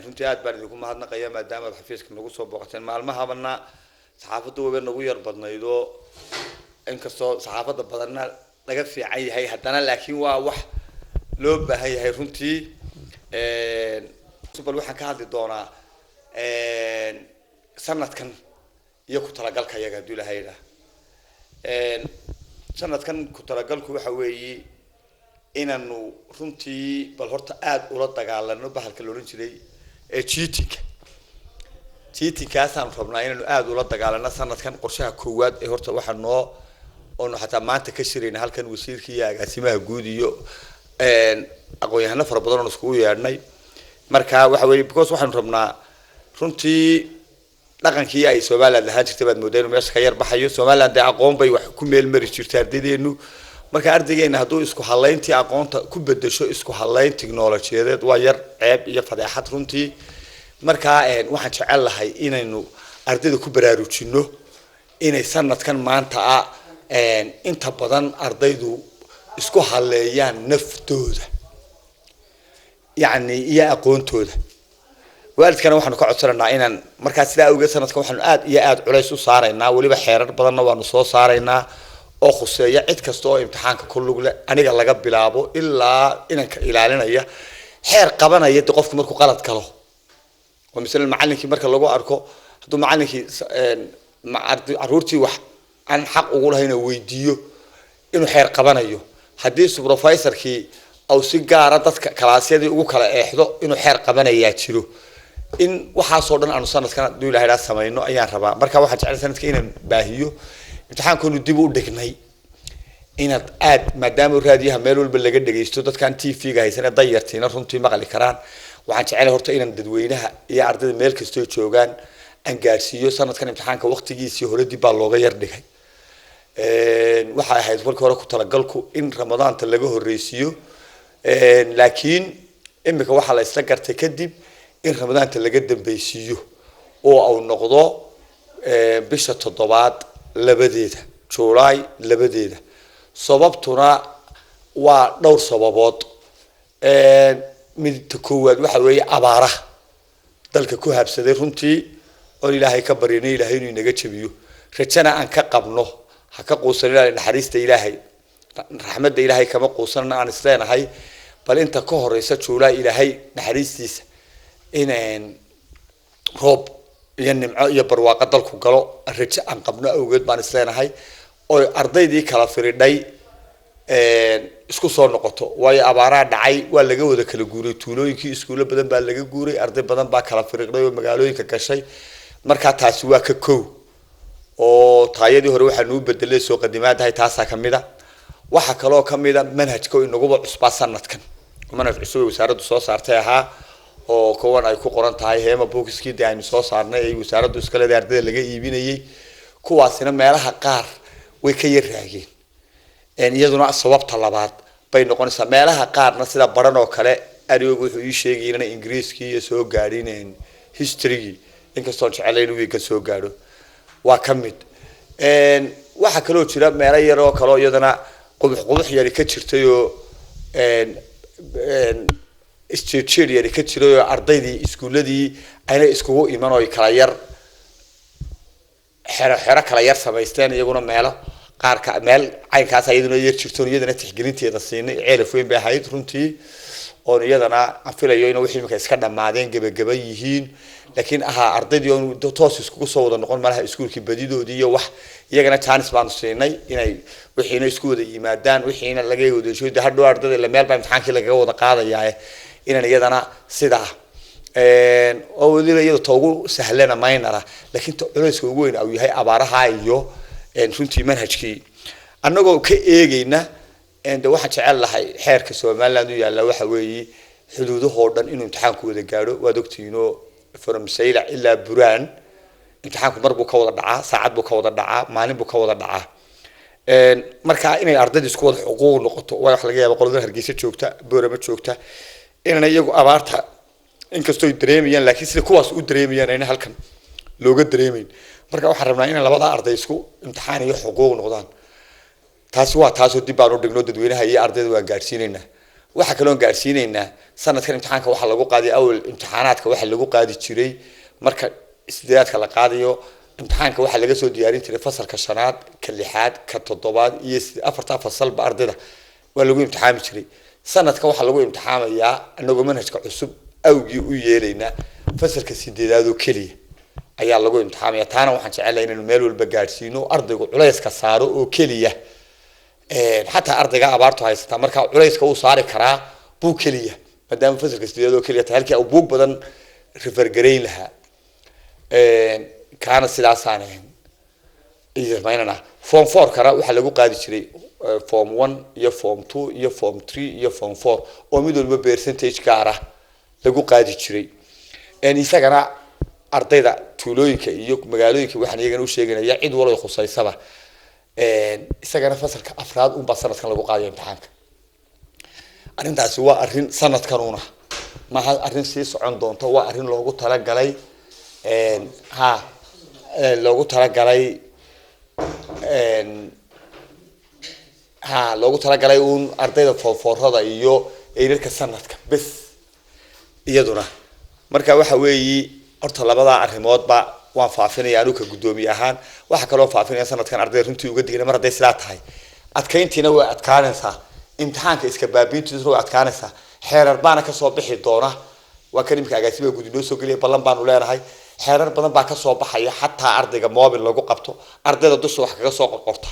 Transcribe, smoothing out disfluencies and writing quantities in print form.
runtii aad baan idinku mahadnaqayaa maadaama aad xafiiska nagu soo booqateen maalmahabana saxaafaddu way nagu yar badnaydo inkastoo saxaafadda badanna laga fiican yahay haddana laakiin waa wax loo baahan yahay runtii bal waxaan ka hadli doonaa sanadkan iyo ku talagalka iyaga hadii la hayra sanadkan ku talagalku waxa weeye inaanu runtii bal horta aad ula dagaalano bahalka loolan jiray cheating-kaasaan rabnaa inaanu aad ula dagaalano sanadkan qorshaha koowaad ee horta waxa noo oo xataa maanta ka shirayna halkan wasiirkii iyo agaasimaha guud iyo aqoon-yahano fara badan oo isku yeedhnay marka waxa weeye because waxaanu rabnaa runtii dhaqankii ay Soomaaliland lahaan jirtay baad moodeen meesha ka yar baxayo Soomaaliland ay aqoon bay wax ku meel mari jirtay ardaydeenu marka ardaygeena hadduu isku halayntii aqoonta ku bedesho isku halayn tiknoolajiyadeed waa yar ceeb iyo fadeexad runtii marka waxaan jecel lahay inaynu ardayda ku baraarujino inay sanadkan maanta inta badan ardaydu isku haleeyaan naftooda yani iyo aqoontooda waalidkana waxaanu ka codsanaynaa inaan marka sida awgeed sanadkan waxaanu aad iyo aad culays u saaraynaa waliba xeerar badanna waanu soo saaraynaa oo khuseeya cid kasta oo imtixaanka ku lug leh aniga laga bilaabo ilaa inanka ilaalinaya xeer qabanaya qofku markuu qalad galo oo misalna macallinkii marka lagu arko hadduu macallinkii caruurtii wax aan xaq ugu lahayn weydiiyo inuu xeer qabanayo haddii supervisorkii aw si gaar ah dadka kalaasyadii ugu kala eexdo inuu xeer qabanayaa jiro in waxaasoo dhan aanu sanadkan haduu ilaahay samayno ayaan rabaa marka waxaan jecel sanadka inaan baahiyo imtixaankoonu dib u dhignay inaad aad maadaama raadiyaha meel walba laga dhageysto dadkan TV-ga haysan ee dayartiina runtii maqli karaan waxaan jecel horta inaan dadweynaha iyo ardayda meel kasta oo joogaan aan gaarsiiyo sanadkan imtixaanka waqtigiisii hore dib baa looga yar dhigay waxa ahayd markii hore ku talagalku in ramadaanta laga horeysiyo laakiin imika waxa la isla gartay kadib in ramadaanta laga dambaysiiyo oo uu noqdo bisha 7 labadeeda July labadeeda sababtuna waa dhowr sababood mid koowaad waxa weeye abaaraha dalka ku habsaday runtii oo ilaahay ka barinay ilaahay inuu inaga jabiyo rajana aan ka qabno ha ka quusanina naxariista ilaahay raxmadda ilaahay kama quusanna aan isleenahay bal inta ka horeysa July ilaahay naxariistiisa in roob iyo nimco iyo barwaaqo dalku galo rajo aan qabno awgeed baan isleenahay oo ardaydii kala firidhay isku soo noqoto way abaaraha dhacay waa laga wada kala guuray tuulooyinkii iskuulo badan baa laga guuray arday badan baa kala firidhay oo magaalooyinka gashay marka taasi waa ka koow oo taayadii hore waxa noo bedelay soo qadimaadahay taasa kamida waxa kale oo kamida manhajka inagu cusba sanadkan manhaj cusub wasaaraddu soo saartay oo kuwan ay ku qoran tahay heema bookskii aynu soo saarnay ay wasaaraddu iska leedahay ardayda laga iibinayay kuwaasina meelaha qaar way ka yar raageen iyaduna sababta labaad bay noqonaysaa meelaha qaarna sida baran oo kale arigu wuxuu ii sheegay in Ingiriiskii iyo soo gaadhineen history inkastoo jecelayn uu ka soo gaadho waa kamid waxa kale oo jira meelo yar oo kale iyadana qubux yar ka jirtay oo isjeedjeed ka jiro ardaydii iskuuladii ayna iskugu iman oo kala yar xero kala yar samaysteen iyaguna meel caynkaas ayaduna yar jirto iyadana tixgelinteeda siinay ceelaf weyn bay ahayd runtii oo iyadana afilayo in wixii markay iska dhamaadeen gabagaba yihiin laakiin ardaydii oo toos iskugu soo wada noqon malaha iskuulkii badidoodii iyo wax iyagana chance baan siinay inay wixiina isku wada yimaadaan wixiina laga wada jeedo hadhow ardayda la meel baa imtixaankii laga wada qaadayaa inaan iyadana sida oo waliba iyada toogu sahlana maynara laakiin culayska ugu weyn uu yahay abaaraha iyo runtii manhajkii annagoo ka eegayna waxaan jecel lahay xeerka Soomaaliland uu yaala waxa weeye xuduudahoo dhan inuu imtixaanku wada gaaro waa ogtiino from Sayla ilaa Buraan imtixaanku mar buu ka wada dhacaa saacad buu ka wada dhacaa maalin buu ka wada dhacaa marka inay ardaydu isku wada xuquuq noqoto wax laga yaabo qolada Hargeysa joogta Boorama joogta inay iyagu abaarta inkastoo ay dareemayaan laakiin sida kuwaas u dareemayaan in halkan looga dareemeyn marka waxaan rabnaa in labada arday isku imtixaan iyo xuquuq noqdaan taasi waa taasoo dib baan u dhigno dadweynaha iyo ardayda waa gaarsiinayna waxa kale oo gaarsiinayna sanadkan imtixaanka waxa lagu qaadiyo awal imtixaanaadka waxa lagu qaadi jiray marka isdiyaadka la qaadiyo imtixaanka waxa laga soo diyaarin jiray fasalka shanaad ka lixaad ka toddobaad iyo afarta fasal ba ardayda waa lagu imtixaami jiray sanadka waxa lagu imtixaamayaa anagoo manhajka cusub awgii u yeelayna fasalka sideedaad oo kaliya ayaa lagu imtixaamaya taana waxaan jecelahay inaan meel walba gaarsiino ardaygu culayska saaro oo kaliya حتى أرضك أبارته هاي ستة مركا عليس كوا صاري كرا بو كلية مدام فصل كستيدو كلية تهلك أو بوك بدن ريفرجرين لها كان السلاسانة إذا ما يننا فورم 4 كرا وحلقوا قاعد يشري فورم 1 يا فورم 2 يا فورم 3 يا فورم 4 وميدول ببرسنتج كارا لقوا قاعد يشري يعني سكنا أرضي تولويك يوك مقالويك وحنا يجنو شيء جنا يعيد ولا يخصي سبعة isagana fasalka afraad un ba sanadkan lagu qaadiyo imtixaanka arintaasi waa arin sanadkanuna ma arin sii socon doonto waa arin loogu talagalay loogu talagalay un ardayda foorada iyo eerarka sanadka bas iyaduna marka waxa weeyi horta labada arimoodba waan faafinaya anu ka gudoomiye ahaan waxa kale oo faafinaya sanadkan arday runtii uga digay mar haday sila tahay adkayntiina waa adkaanaysaa imtixaanka iska baabiintiisu waa adkaanaysaa xeerar baana ka soo bixi doona waa kan imka agaasiba gudinoo soo galiya ballan baanu leenahay xeerar badan baa ka soo baxaya xataa ardayga moobil lagu qabto ardayda dusha wax kaga soo qorqorta